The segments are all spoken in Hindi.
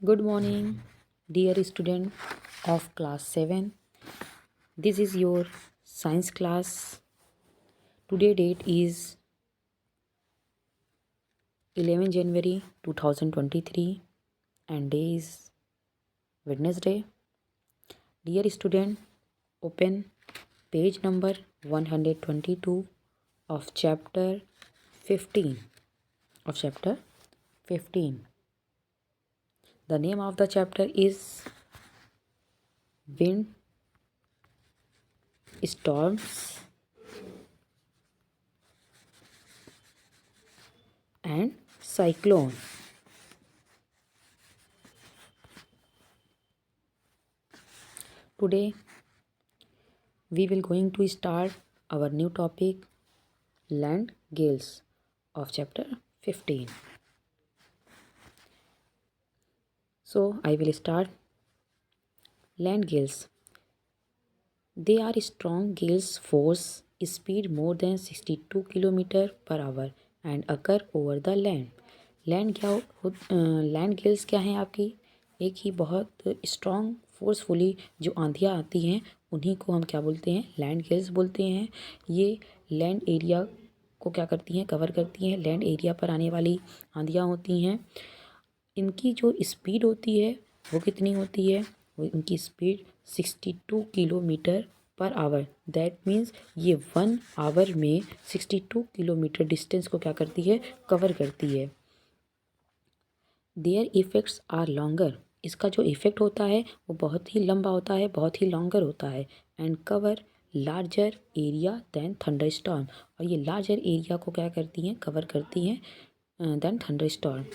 Good morning, dear student of class 7. This is your science class. Today date is 11 January 2023 and day is Wednesday. Dear student, open page number 122 of chapter 15. Chapter 15. The name of the chapter is Wind Storms and Cyclone. Today we will going to start our new topic, land gales of chapter 15. So I will start. Land gales, they are strong gales force speed more than 62 km per hour and occur over the land. Land Gales क्या हैं आपकी? एक ही बहुत स्ट्रॉन्ग फोर्सफुली जो आंधियाँ आती हैं उन्हीं को हम क्या बोलते हैं? लैंड गेल्स बोलते हैं। ये लैंड एरिया को क्या करती हैं? कवर करती हैं। लैंड एरिया पर आने वाली आंधियाँ होती हैं। इनकी जो स्पीड होती है वो कितनी होती है? वो इनकी speed 62 kilometre per hour. That means ये 1 आवर में 62 किलोमीटर डिस्टेंस को क्या करती है? कवर करती है। देयर इफ़ेक्ट्स आर लॉन्गर, इसका जो इफ़ेक्ट होता है वो बहुत ही लंबा होता है, बहुत ही लॉन्गर होता है। And cover larger area than thunderstorm, और ये लार्जर एरिया को क्या करती हैं? कवर करती हैं than thunderstorm.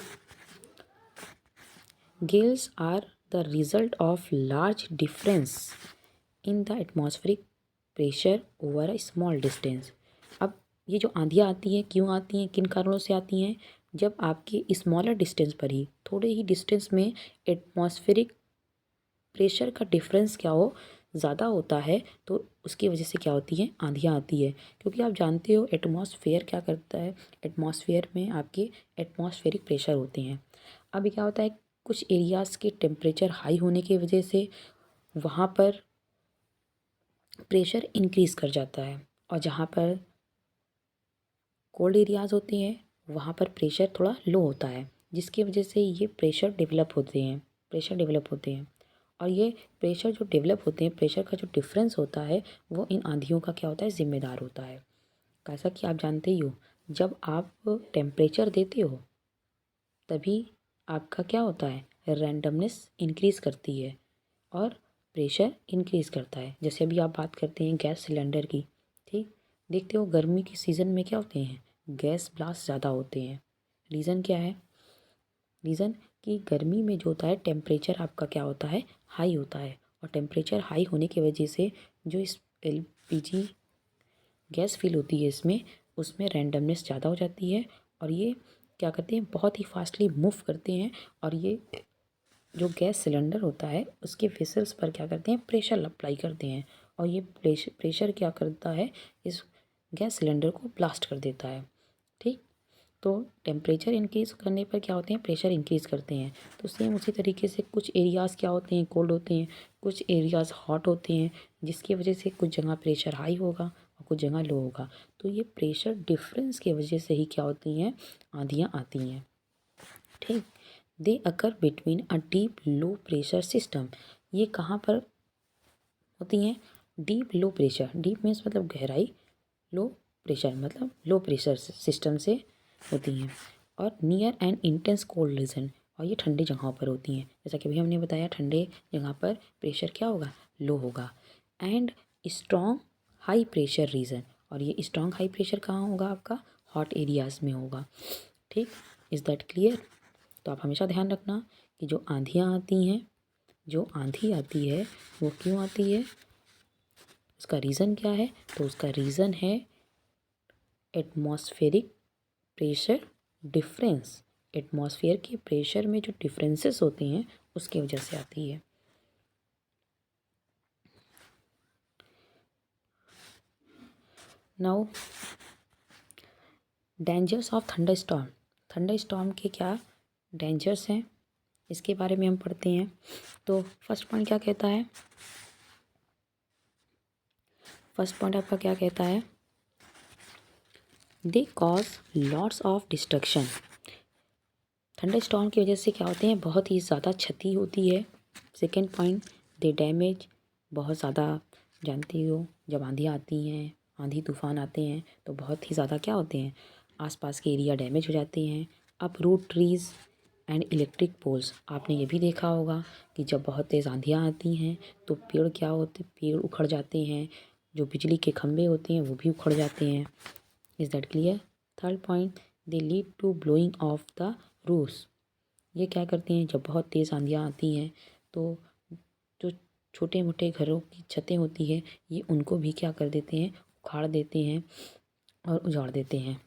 Gales are the result of large difference in the atmospheric pressure over a small distance. अब ये जो आंधियाँ आती हैं क्यों आती हैं, किन कारणों से आती हैं? जब आपके स्मॉलर डिस्टेंस पर ही, थोड़े ही डिस्टेंस में एटमॉस्फेरिक प्रेशर का डिफरेंस क्या हो, ज़्यादा होता है, तो उसकी वजह से क्या होती है? आंधियाँ आती है। क्योंकि आप जानते हो एटमॉस्फेयर क्या करता है? एटमॉस्फेयर में आपके एटमॉस्फेरिक प्रेशर होते हैं। अभी क्या होता है, कुछ एरियाज़ के टेम्परेचर हाई होने की वजह से वहाँ पर प्रेशर इंक्रीज़ कर जाता है, और जहाँ पर कोल्ड एरियाज़ होते हैं वहाँ पर प्रेशर थोड़ा लो होता है, जिसकी वजह से ये प्रेशर डेवलप होते हैं। और ये प्रेशर जो डेवलप होते हैं, प्रेशर का जो डिफरेंस होता है वो इन आंधियों का क्या होता है? ज़िम्मेदार होता है। कैसा कि आप जानते ही हो, जब आप टेम्परेचर देते हो तभी आपका क्या होता है? रैंडमनेस इंक्रीज़ करती है और प्रेशर इंक्रीज़ करता है। जैसे अभी आप बात करते हैं गैस सिलेंडर की, ठीक? देखते हो गर्मी के सीज़न में क्या होते हैं? गैस ब्लास्ट ज़्यादा होते हैं। रीज़न क्या है? रीज़न कि गर्मी में जो होता है टेम्परेचर आपका क्या होता है? हाई होता है, और टेम्परेचर हाई होने की वजह से जो इस एलपीजी गैस फिल होती है उसमें रैंडमनेस ज़्यादा हो जाती है, और ये क्या करते हैं? बहुत ही फास्टली मूव करते हैं, और ये जो गैस सिलेंडर होता है उसके वेसल्स पर क्या करते हैं? प्रेशर अप्लाई करते हैं, और ये प्रेशर क्या करता है? इस गैस सिलेंडर को ब्लास्ट कर देता है। ठीक? तो टेम्परेचर इंक्रीज़ करने पर क्या होते हैं? प्रेशर इंक्रीज़ करते हैं। तो सेम उसी तरीके से कुछ एरियाज़ क्या होते हैं? कोल्ड होते हैं, कुछ एरियाज़ हॉट होते हैं, जिसकी वजह से कुछ जगह प्रेशर हाई होगा और कुछ जगह लो होगा। तो ये प्रेशर डिफरेंस की वजह से ही क्या होती हैं? आंधियाँ आती हैं। ठीक? They occur between a deep low pressure system, ये कहाँ पर होती हैं? Deep low pressure, deep means मतलब गहराई, लो प्रेशर मतलब लो प्रेशर सिस्टम से होती हैं। और near and intense cold region, और ये ठंडी जगहों पर होती हैं। जैसा कि अभी हमने बताया ठंडे जगह पर प्रेशर क्या होगा? लो होगा। And strong high pressure region, और ये स्ट्रॉन्ग हाई प्रेशर कहाँ होगा? आपका हॉट एरियाज़ में होगा। ठीक? Is that clear? तो आप हमेशा ध्यान रखना कि जो आंधियाँ आती हैं, जो आंधी आती है वो क्यों आती है, उसका रीज़न क्या है? तो उसका रीज़न है एटमॉस्फेरिक प्रेशर डिफरेंस। एटमॉस्फेयर के प्रेशर में जो डिफरेंसेस होते हैं उसकी वजह से आती है। Now dangers of thunder storm. Thunder storm के क्या डेंजर्स हैं? इसके बारे में हम पढ़ते हैं। तो फर्स्ट पॉइंट क्या कहता है? फर्स्ट पॉइंट आपका क्या कहता है? They cause lots of destruction. Thunderstorm की वजह से क्या होते हैं? बहुत ही ज़्यादा क्षति होती है। सेकेंड पॉइंट, दे डैमेज, बहुत ज़्यादा, जानती हो जब आंधियाँ आती हैं, आंधी तूफान आते हैं तो बहुत ही ज़्यादा क्या होते हैं? आसपास के एरिया डैमेज हो जाते हैं। Uproot trees and electric poles. आपने ये भी देखा होगा कि जब बहुत तेज़ आंधियाँ आती हैं तो पेड़ क्या होते? पेड़ उखड़ जाते हैं। जो बिजली के खंभे होते हैं वो भी उखड़ जाते हैं। Is that clear? Third point, they lead to blowing off the roofs. ये क्या करती हैं? जब बहुत तेज़ आंधियाँ आती हैं तो जो छोटे मोटे घरों की छतें होती हैं ये उनको भी क्या कर देते हैं? उखाड़ देते हैं और उजाड़ देते हैं।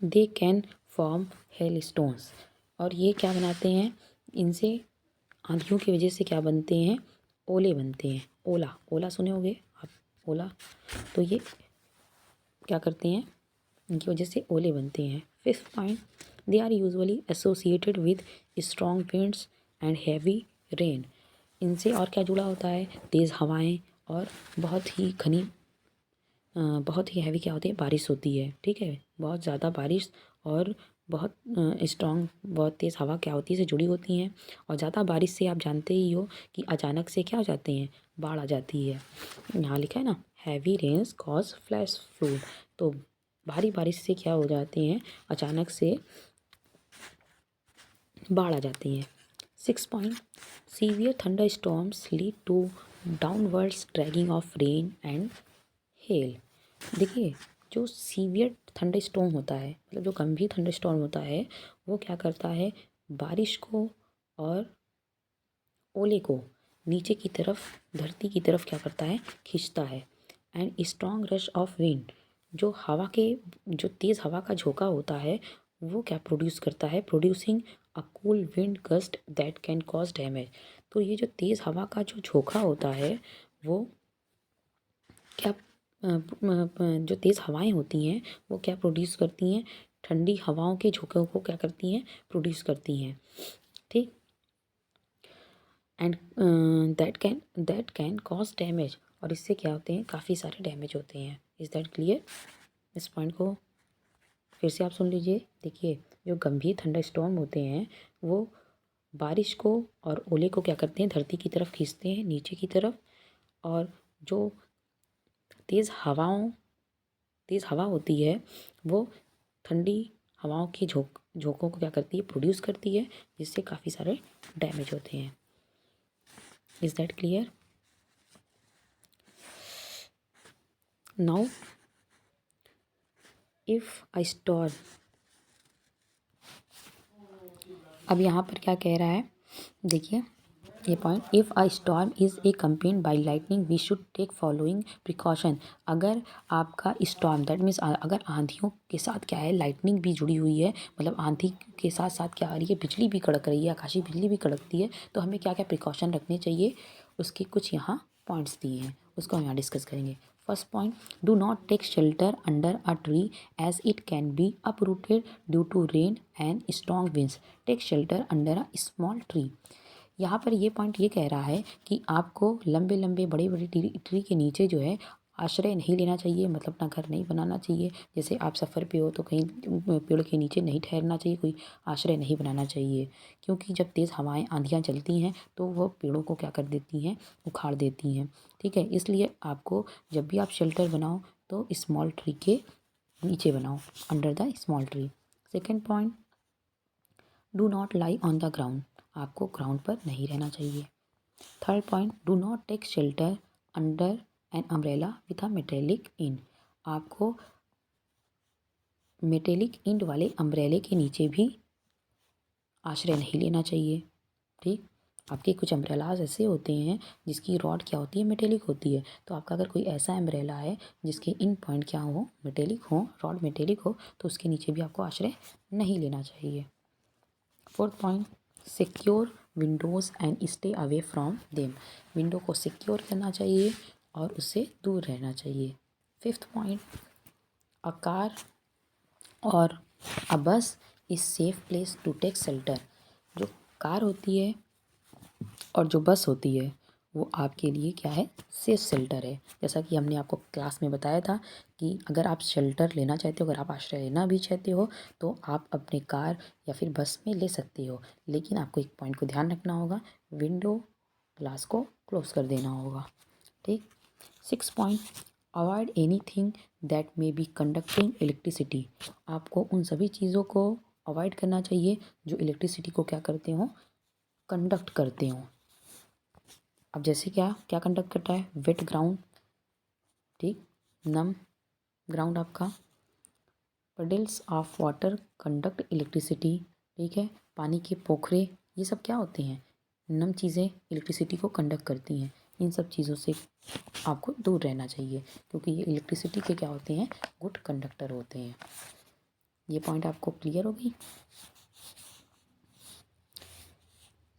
They can form hail stones. और ये क्या बनाते हैं? इनसे आंधियों की वजह से क्या बनते हैं? ओले बनते हैं। ओला, ओला सुने होंगे आप, ओला। तो ये क्या करते हैं? इनकी वजह से ओले बनते हैं। Fifth point, they are usually associated with strong winds and heavy rain. इनसे और क्या जुड़ा होता है? तेज़ हवाएं और बहुत ही हैवी क्या होती है? बारिश होती है। ठीक है, बहुत ज़्यादा बारिश और बहुत स्ट्रॉन्ग, बहुत तेज़ हवा क्या होती है? से जुड़ी होती हैं। और ज़्यादा बारिश से आप जानते ही हो कि अचानक से क्या हो जाते हैं? बाढ़ आ जाती है। यहाँ लिखा है ना, heavy rains cause flash flood. तो भारी बारिश से क्या हो जाते हैं? अचानक से बाढ़ आ जाती है। Six point, severe thunderstorms lead to downwards dragging of rain and hail. देखिए, जो सीवियर थंडर स्टॉर्म होता है, मतलब जो गंभीर थंडर स्टॉर्म होता है, वो क्या करता है? बारिश को और ओले को नीचे की तरफ, धरती की तरफ क्या करता है? खींचता है। And strong rush of wind, जो तेज़ हवा का झोंका होता है वो क्या प्रोड्यूस करता है? Producing a cool wind gust that can cause damage. तो ये जो तेज़ हवा का जो झोंका होता है वो क्या जो तेज़ हवाएं होती हैं वो क्या प्रोड्यूस करती हैं? ठंडी हवाओं के झोंकों को क्या करती हैं? प्रोड्यूस करती हैं। ठीक। And that can cause damage. और इससे क्या होते हैं? काफ़ी सारे डैमेज होते हैं। Is that clear? इस पॉइंट को फिर से आप सुन लीजिए। देखिए, जो गंभीर थंडर स्टॉर्म होते हैं वो बारिश को और ओले को क्या करते हैं? धरती की तरफ खींचते हैं, नीचे की तरफ। और जो तेज़ हवा होती है वो ठंडी हवाओं की झोंकों को क्या करती है? प्रोड्यूस करती है, जिससे काफ़ी सारे डैमेज होते हैं। Is that clear? Now if a storm, अब यहाँ पर क्या कह रहा है? देखिए ये point, if a storm is accompanied by lightning we should take following precaution. अगर आपका स्टॉर्म, दैट मीन्स अगर आंधियों के साथ क्या है? लाइटनिंग भी जुड़ी हुई है, मतलब आंधी के साथ साथ क्या आ रही है? बिजली भी कड़क रही है, आकाशीय बिजली भी कड़कती है। तो हमें क्या क्या प्रिकॉशन रखने चाहिए? उसके कुछ यहाँ पॉइंट्स दिए हैं, उसको हम यहाँ डिस्कस करेंगे। First point, do not take shelter under a tree as it can be uprooted due to rain and strong winds. Take shelter under a small tree. यहाँ पर ये पॉइंट ये कह रहा है कि आपको लंबे लंबे बड़े बड़े ट्री के नीचे जो है आश्रय नहीं लेना चाहिए, मतलब अपना घर नहीं बनाना चाहिए। जैसे आप सफ़र पे हो तो कहीं पेड़ के नीचे नहीं ठहरना चाहिए, कोई आश्रय नहीं बनाना चाहिए। क्योंकि जब तेज़ हवाएं आंधियाँ चलती हैं तो वो पेड़ों को क्या कर देती हैं? उखाड़ देती हैं। ठीक है, इसलिए आपको जब भी आप शेल्टर बनाओ तो स्मॉल ट्री के नीचे बनाओ, under the small tree. Second point, do not lie on the ground. आपको ग्राउंड पर नहीं रहना चाहिए। Third point, do not take shelter under an umbrella with a metallic end. आपको मेटेलिक इंड वाले अम्ब्रेले के नीचे भी आश्रय नहीं लेना चाहिए। ठीक, आपके कुछ अम्ब्रेलाज ऐसे होते हैं जिसकी रॉड क्या होती है? मेटेलिक होती है। तो आपका अगर कोई ऐसा अम्ब्रेला है जिसके इन पॉइंट क्या हो? मेटेलिक हो, रॉड मेटेलिक हो, तो उसके नीचे भी आपको आश्रय नहीं लेना चाहिए। Fourth point, secure Windows and stay away from them. Window को सिक्योर करना चाहिए और उससे दूर रहना चाहिए। फिफ्थ पॉइंट, अ कार और uh bus is safe place to take shelter. जो कार होती है और जो बस होती है वो आपके लिए क्या है, सेफ शेल्टर है। जैसा कि हमने आपको क्लास में बताया था कि अगर आप शेल्टर लेना चाहते हो, अगर आप आश्रय लेना भी चाहते हो तो आप अपने कार या फिर बस में ले सकते हो, लेकिन आपको एक पॉइंट को ध्यान रखना होगा, विंडो ग्लास को क्लोज कर देना होगा। ठीक। 6 point, avoid anything that may be conducting electricity. आपको उन सभी चीज़ों को अवॉइड करना चाहिए जो इलेक्ट्रिसिटी को क्या करते हो, कंडक्ट करते हो। अब जैसे क्या क्या कंडक्ट करता है, वेट ग्राउंड, ठीक, नम ग्राउंड आपका, puddles of water conduct electricity, ठीक है, पानी के पोखरे, ये सब क्या होते हैं, नम चीज़ें इलेक्ट्रिसिटी को कंडक्ट करती हैं। इन सब चीज़ों से आपको दूर रहना चाहिए क्योंकि ये इलेक्ट्रिसिटी के क्या होते हैं, गुड कंडक्टर होते हैं। ये पॉइंट आपको क्लियर होगी।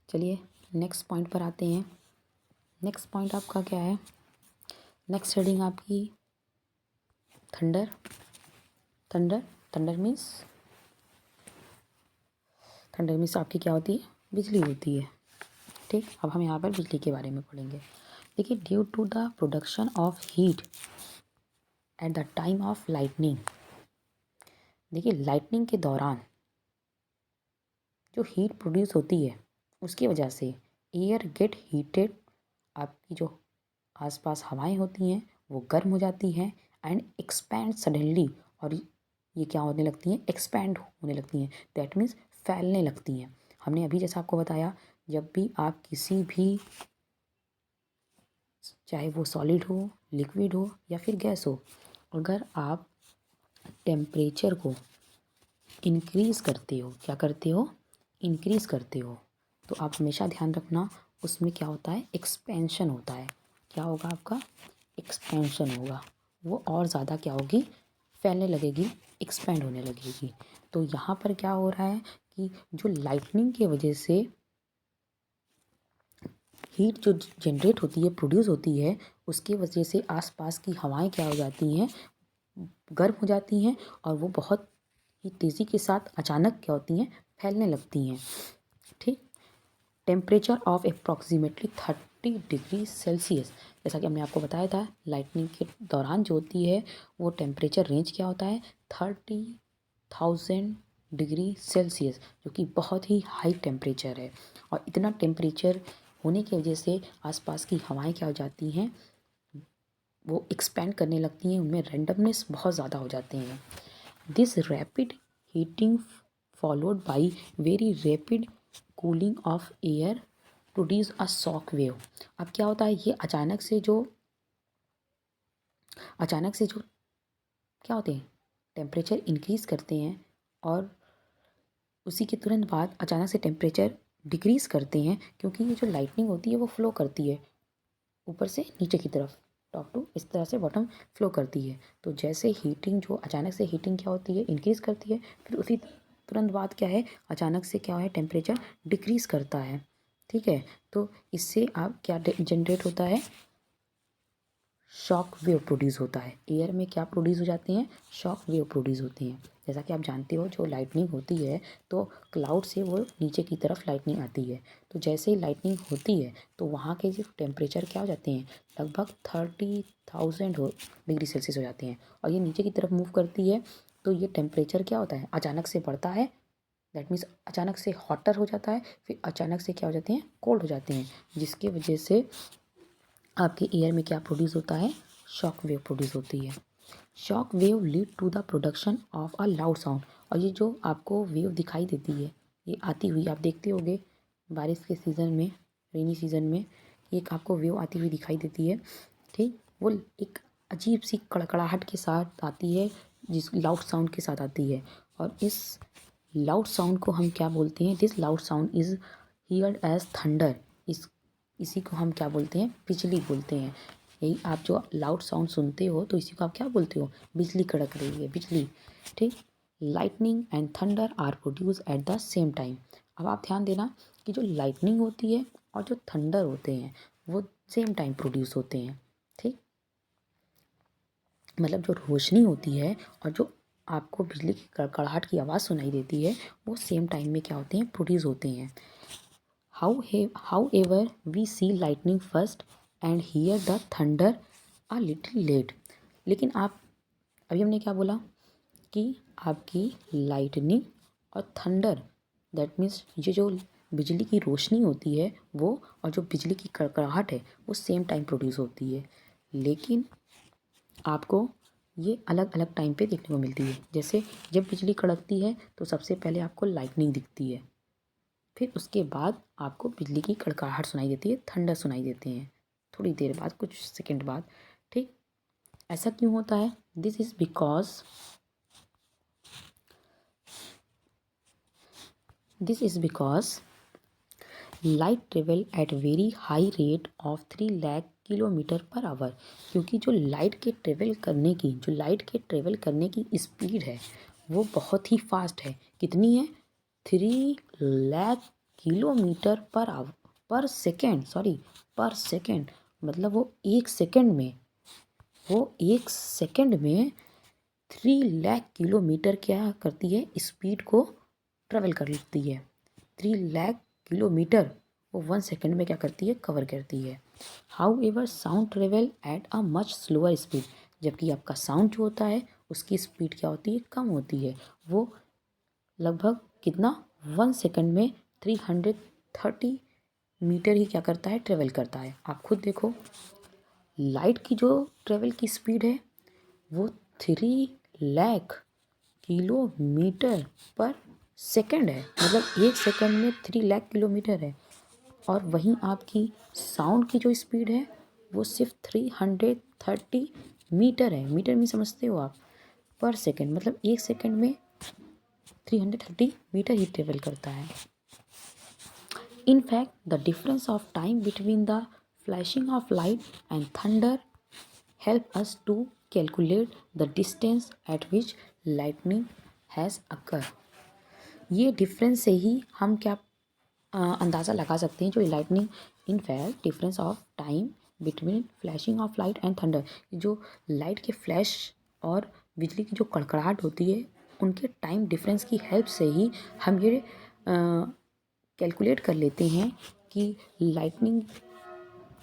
चलिए नेक्स्ट पॉइंट पर आते हैं। नेक्स्ट पॉइंट आपका क्या है, नेक्स्ट हेडिंग आपकी थंडर। थंडर मीन्स आपकी क्या होती है, बिजली होती है। ठीक। अब हम यहाँ पर बिजली के बारे में पढ़ेंगे। देखिए, due to the production of heat at the time of lightning. देखिए, लाइटनिंग के दौरान जो हीट प्रोड्यूस होती है उसकी वजह से एयर गेट हीटेड, आपकी जो आसपास हवाएं होती हैं वो गर्म हो जाती हैं एंड एक्सपैंड सडनली, और ये क्या होने लगती हैं, एक्सपैंड होने लगती हैं, दैट मीन्स फैलने लगती हैं। हमने अभी जैसा आपको बताया, जब भी आप किसी भी, चाहे वो सॉलिड हो, लिक्विड हो या फिर गैस हो, अगर आप टेम्परेचर को इंक्रीज़ करते हो, क्या करते हो, इंक्रीज़ करते हो, तो आप हमेशा ध्यान रखना उसमें क्या होता है, एक्सपेंशन होता है। क्या होगा आपका, एक्सपेंशन होगा, वो और ज़्यादा क्या होगी, फैलने लगेगी, एक्सपेंड होने लगेगी। तो यहाँ पर क्या हो रहा है कि जो लाइटनिंग की वजह से हीट जो जनरेट होती है, प्रोड्यूस होती है, उसकी वजह से आसपास की हवाएं क्या हो जाती हैं, गर्म हो जाती हैं और वो बहुत ही तेज़ी के साथ अचानक क्या होती हैं, फैलने लगती हैं। ठीक। Temperature of approximately 30 degree Celsius. जैसा कि हमने आपको बताया था, लाइटनिंग के दौरान जो होती है वो टेम्परेचर रेंज क्या होता है, 30,000 डिग्री सेल्सियस, जो कि बहुत ही हाई टेम्परेचर है। और इतना टेम्परेचर होने की वजह से आसपास की हवाएं क्या हो जाती हैं, वो एक्सपेंड करने लगती हैं, उनमें रैंडमनेस बहुत ज़्यादा हो जाते हैं। This rapid heating followed by very rapid cooling of air produce a shock wave. अब क्या होता है, ये अचानक से जो क्या होते हैं, टेम्परेचर इंक्रीज़ करते हैं और उसी के तुरंत बाद अचानक से टेम्परेचर डिक्रीज़ करते हैं, क्योंकि ये जो लाइटनिंग होती है वो फ्लो करती है ऊपर से नीचे की तरफ, टॉप टू इस तरह से बॉटम फ्लो करती है। तो जैसे हीटिंग, जो अचानक से हीटिंग क्या होती है, इंक्रीज़ करती है, फिर उसी तुरंत बाद क्या है, अचानक से क्या है, टेम्परेचर डिक्रीज़ करता है। ठीक है। तो इससे आप क्या जनरेट होता है, शॉक वेव प्रोड्यूस होता है। एयर में क्या प्रोड्यूस हो जाते हैं, शॉक वेव प्रोड्यूस होती हैं। जैसा कि आप जानते हो, जो लाइटनिंग होती है तो क्लाउड से वो नीचे की तरफ लाइटनिंग आती है। तो जैसे ही लाइटनिंग होती है तो वहाँ के जो टेम्परेचर क्या हो जाते हैं, लगभग 30,000 डिग्री सेल्सियस हो जाते हैं, और ये नीचे की तरफ मूव करती है। तो ये टेम्परेचर क्या होता है, अचानक से बढ़ता है, दैट मीन्स अचानक से हॉटर हो जाता है, फिर अचानक से क्या हो जाते हैं, कोल्ड हो जाते हैं, जिसकी वजह से आपके एयर में क्या प्रोड्यूस होता है, शॉक वेव प्रोड्यूस होती है। Shock wave lead to the production of a loud sound. और ये जो आपको वेव दिखाई देती है, ये आती हुई आप देखते होगे बारिश के सीज़न में, रेनी सीज़न में, एक आपको वेव आती हुई दिखाई देती है। ठीक। वो एक अजीब सी कड़कड़ाहट के साथ आती है, जिस लाउड साउंड के साथ आती है। और इस लाउड साउंड को हम क्या बोलते हैं, this loud sound is heard as thunder. इसी को हम क्या बोलते हैं, बिजली बोलते हैं। यही आप जो लाउड साउंड सुनते हो तो इसी को आप क्या बोलते हो, बिजली कड़क रही है, बिजली। ठीक। Lightning and thunder are produce at the same time. अब आप ध्यान देना कि जो लाइटनिंग होती है और जो थंडर होते हैं वो सेम टाइम प्रोड्यूस होते हैं। ठीक। मतलब जो रोशनी होती है और जो आपको बिजली की कड़कड़ाहट की आवाज़ सुनाई देती है वो सेम टाइम में क्या होते हैं, प्रोड्यूस होते हैं। However we see lightning first and hear the thunder a little late. लेकिन आप अभी हमने क्या बोला कि आपकी लाइटनिंग और थंडर, दैट मीन्स ये जो बिजली की रोशनी होती है वो और जो बिजली की कड़कड़ाहट है वो सेम टाइम प्रोड्यूस होती है, लेकिन आपको ये अलग अलग टाइम पे देखने को मिलती है। जैसे जब बिजली कड़कती है तो सबसे पहले आपको लाइटनिंग दिखती है, फिर उसके बाद आपको बिजली की कड़कड़ाहट सुनाई देती है, थंडर सुनाई देते हैं थोड़ी देर बाद, कुछ सेकंड बाद। ठीक, ऐसा क्यों होता है? This is because light travel at very high rate of 3 lakh kilometre per hour. क्योंकि जो लाइट के ट्रेवल करने की स्पीड है वो बहुत ही फास्ट है। कितनी है? 3 लाख किलोमीटर पर सेकेंड, मतलब वो एक सेकेंड में 3 लाख किलोमीटर क्या करती है, स्पीड को ट्रेवल कर लेती है। 3 लाख किलोमीटर वो 1 सेकेंड में क्या करती है, कवर करती है। How ever sound travel at a much slower speed. जबकि आपका साउंड जो होता है उसकी स्पीड क्या होती है, कम होती है। वो लगभग कितना, 1 सेकेंड में 330 मीटर ही क्या करता है, ट्रेवल करता है। आप खुद देखो, लाइट की जो ट्रेवल की स्पीड है वो 3 लाख किलोमीटर पर सेकंड है, मतलब 1 सेकंड में 3 लाख किलोमीटर है। और वहीं आपकी साउंड की जो स्पीड है वो सिर्फ 330 मीटर है। मीटर में समझते हो आप, पर सेकंड, मतलब 1 सेकंड में 330 मीटर ही ट्रेवल करता है। In fact, the difference of time between the flashing of light and thunder help us to calculate the distance at which lightning has occurred. ये डिफरेंस से ही हम क्या अंदाज़ा लगा सकते हैं, जो lightning, in fact difference of time between flashing of light and thunder, जो लाइट के फ्लैश और बिजली की जो कड़कड़ाहट होती है उनके टाइम डिफरेंस की हेल्प से ही हम ये कैलकुलेट कर लेते हैं कि लाइटनिंग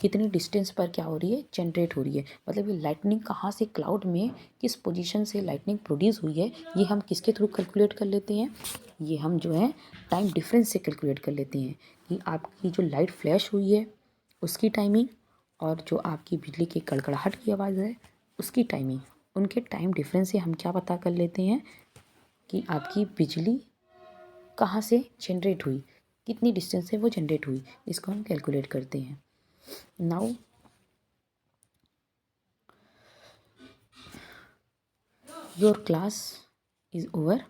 कितनी डिस्टेंस पर क्या हो रही है, जनरेट हो रही है। मतलब ये लाइटनिंग कहाँ से, क्लाउड में किस पोजीशन से लाइटनिंग प्रोड्यूस हुई है, ये हम किसके थ्रू कैलकुलेट कर लेते हैं, ये हम जो है टाइम डिफरेंस से कैलकुलेट कर लेते हैं कि आपकी जो लाइट फ्लैश हुई है उसकी टाइमिंग और जो आपकी बिजली की कड़कड़ाहट की आवाज़ है उसकी टाइमिंग, उनके टाइम डिफरेंस से हम क्या पता कर लेते हैं कि आपकी बिजली कहाँ से जनरेट हुई, कितनी डिस्टेंस से वो जनरेट हुई, इसको हम कैलकुलेट करते हैं। Now your class is over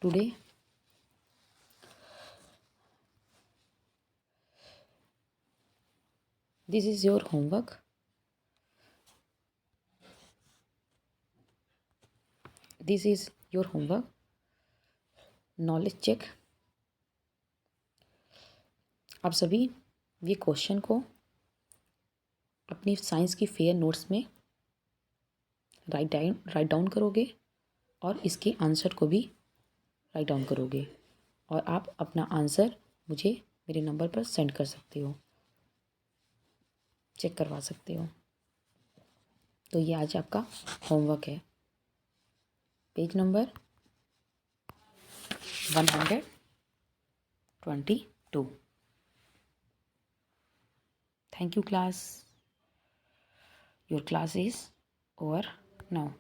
today. This is your homework. This is your homework, knowledge check. आप सभी ये क्वेश्चन को अपनी साइंस की फेयर नोट्स में राइट डाउन करोगे और इसके आंसर को भी राइट डाउन करोगे और आप अपना आंसर मुझे मेरे नंबर पर सेंड कर सकते हो, चेक करवा सकते हो। तो ये आज आपका होमवर्क है, page number 122। Thank you, class. Your class is over now.